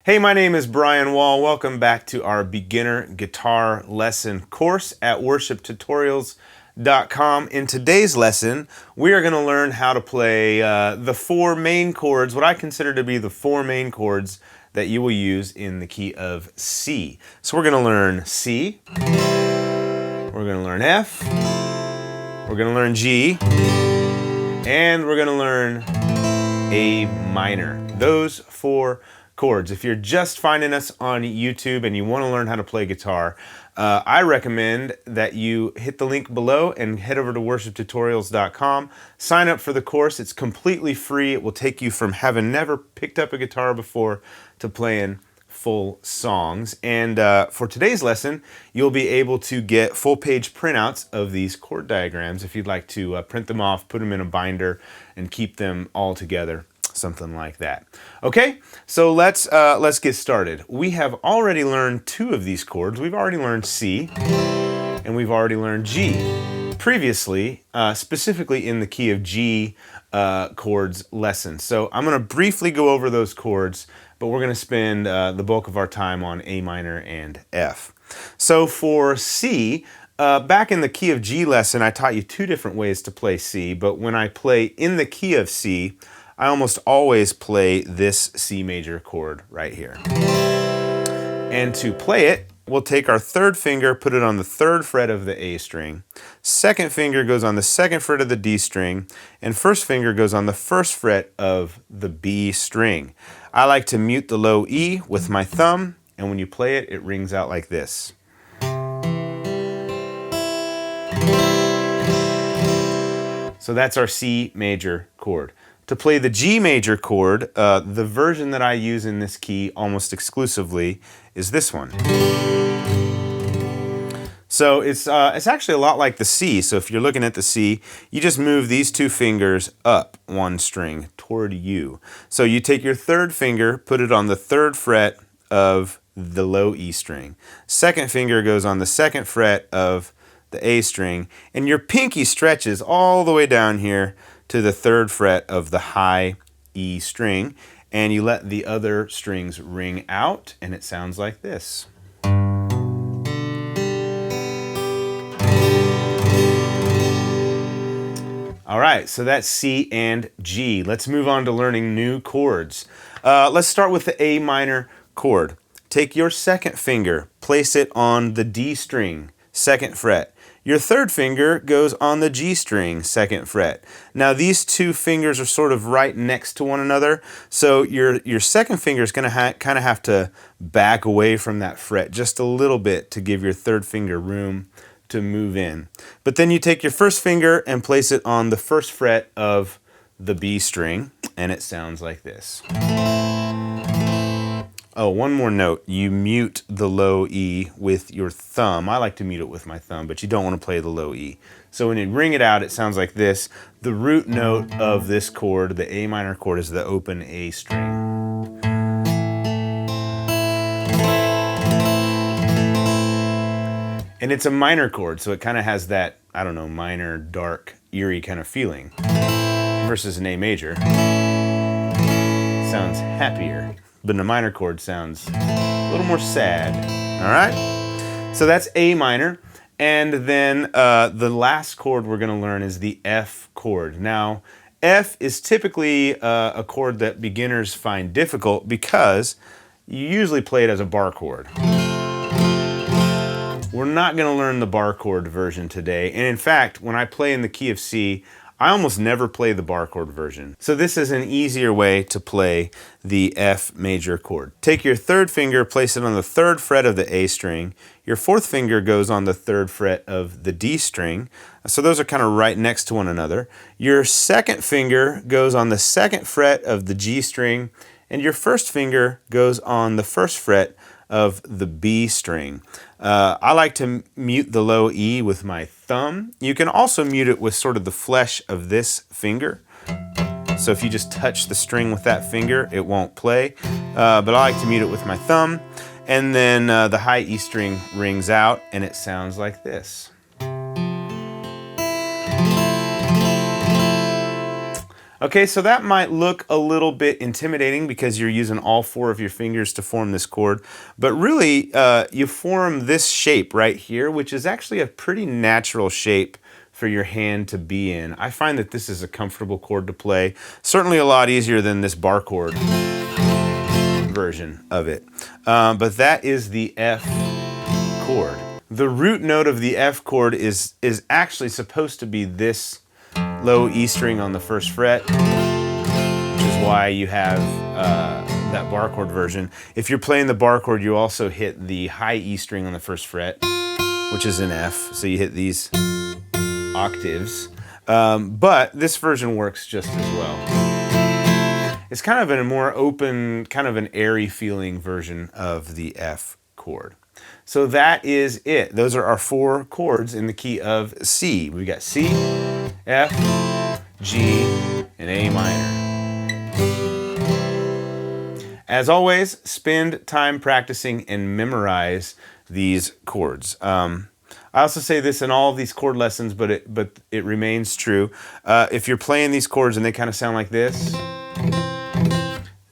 Hey, my name is Brian Wall. Welcome back to our beginner guitar lesson course at worshiptutorials.com. In today's lesson, we are going to learn how to play the four main chords, what I consider to be the four main chords that you will use in the key of C. So we're going to learn C, we're going to learn F, we're going to learn G, and we're going to learn A minor. Those four chords. If you're just finding us on YouTube and you want to learn how to play guitar, I recommend that you hit the link below and head over to worshiptutorials.com. Sign up for the course. It's completely free. It will take you from having never picked up a guitar before to playing full songs. And for today's lesson, you'll be able to get full-page printouts of these chord diagrams if you'd like to print them off, put them in a binder, and keep them all together. Something like that. Okay, so let's get started. We have already learned two of these chords. We've already learned C, and we've already learned G previously, specifically in the key of G chords lesson. So I'm going to briefly go over those chords, but we're going to spend the bulk of our time on A minor and F. So for C, back in the key of G lesson, I taught you two different ways to play C, but when I play in the key of C, I almost always play this C major chord right here. And to play it, we'll take our third finger, put it on the third fret of the A string. Second finger goes on the second fret of the D string, and first finger goes on the first fret of the B string. I like to mute the low E with my thumb, and when you play it, it rings out like this. So that's our C major chord. To play the G major chord, the version that I use in this key almost exclusively is this one. So it's actually a lot like the C. So if you're looking at the C, you just move these two fingers up one string toward you. So you take your third finger, put it on the third fret of the low E string. Second finger goes on the second fret of the A string, and your pinky stretches all the way down here to the third fret of the high E string, and you let the other strings ring out, and it sounds like this. All right, so that's C and G. Let's move on to learning new chords. Let's start with the A minor chord. Take your second finger, place it on the D string, second fret. Your third finger goes on the G string, second fret. Now these two fingers are sort of right next to one another, so your second finger is going to kind of have to back away from that fret just a little bit to give your third finger room to move in. But then you take your first finger and place it on the first fret of the B string, and it sounds like this. Oh, one more note. You mute the low E with your thumb. I like to mute it with my thumb, but you don't want to play the low E. So when you ring it out, it sounds like this. The root note of this chord, the A minor chord, is the open A string. And it's a minor chord, so it kind of has that, I don't know, minor, dark, eerie kind of feeling. Versus an A major. Sounds happier. But a minor chord sounds a little more sad. All right? So that's A minor. And then the last chord we're going to learn is the F chord. Now, F is typically a chord that beginners find difficult because you usually play it as a bar chord. We're not going to learn the bar chord version today. And in fact, when I play in the key of C, I almost never play the bar chord version. So this is an easier way to play the F major chord. Take your third finger, place it on the third fret of the A string. Your fourth finger goes on the third fret of the D string. So those are kind of right next to one another. Your second finger goes on the second fret of the G string, and your first finger goes on the first fret of the B string. I like to mute the low E with my thumb. You can also mute it with sort of the flesh of this finger. So if you just touch the string with that finger, it won't play. But I like to mute it with my thumb. And then the high E string rings out, and it sounds like this. Okay, so that might look a little bit intimidating because you're using all 4 of your fingers to form this chord, but really you form this shape right here, which is actually a pretty natural shape for your hand to be in. I find that this is a comfortable chord to play, certainly a lot easier than this bar chord version of it. But that is the F chord. The root note of the F chord is actually supposed to be this low E string on the 1st fret, which is why you have that bar chord version. If you're playing the bar chord, you also hit the high E string on the 1st fret, which is an F, so you hit these octaves. But this version works just as well. It's kind of a more open, kind of an airy feeling version of the F chord. So that is it. Those are our 4 chords in the key of C. We've got C, F, G, and A minor. As always, spend time practicing and memorize these chords. I also say this in all of these chord lessons, but it remains true. If you're playing these chords and they kind of sound like this,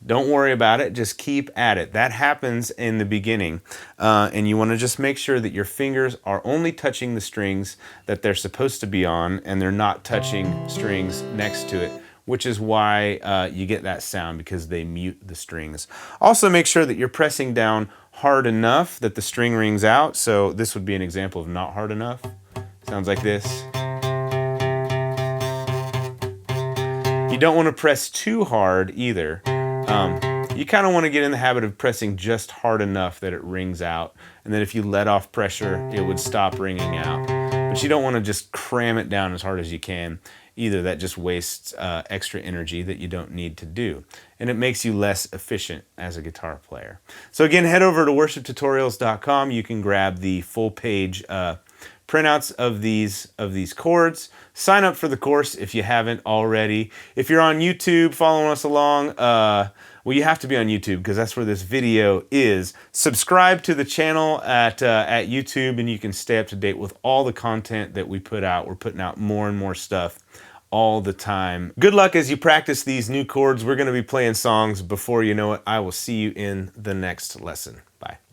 don't worry about it, just keep at it. That happens in the beginning, and you want to just make sure that your fingers are only touching the strings that they're supposed to be on, and they're not touching strings next to it, which is why you get that sound, because they mute the strings. Also make sure that you're pressing down hard enough that the string rings out. So this would be an example of not hard enough. Sounds like this. You don't want to press too hard either. You kind of want to get in the habit of pressing just hard enough that it rings out, and then if you let off pressure, it would stop ringing out. But you don't want to just cram it down as hard as you can either. That just wastes extra energy that you don't need to do, and it makes you less efficient as a guitar player. So again, head over to worshiptutorials.com. You can grab the full page printouts of these chords. Sign up for the course if you haven't already. If you're on YouTube following us along, well, you have to be on YouTube because that's where this video is. Subscribe to the channel at YouTube, and you can stay up to date with all the content that we put out. We're putting out more and more stuff all the time. Good luck as you practice these new chords. We're going to be playing songs before you know it. I will see you in the next lesson. Bye.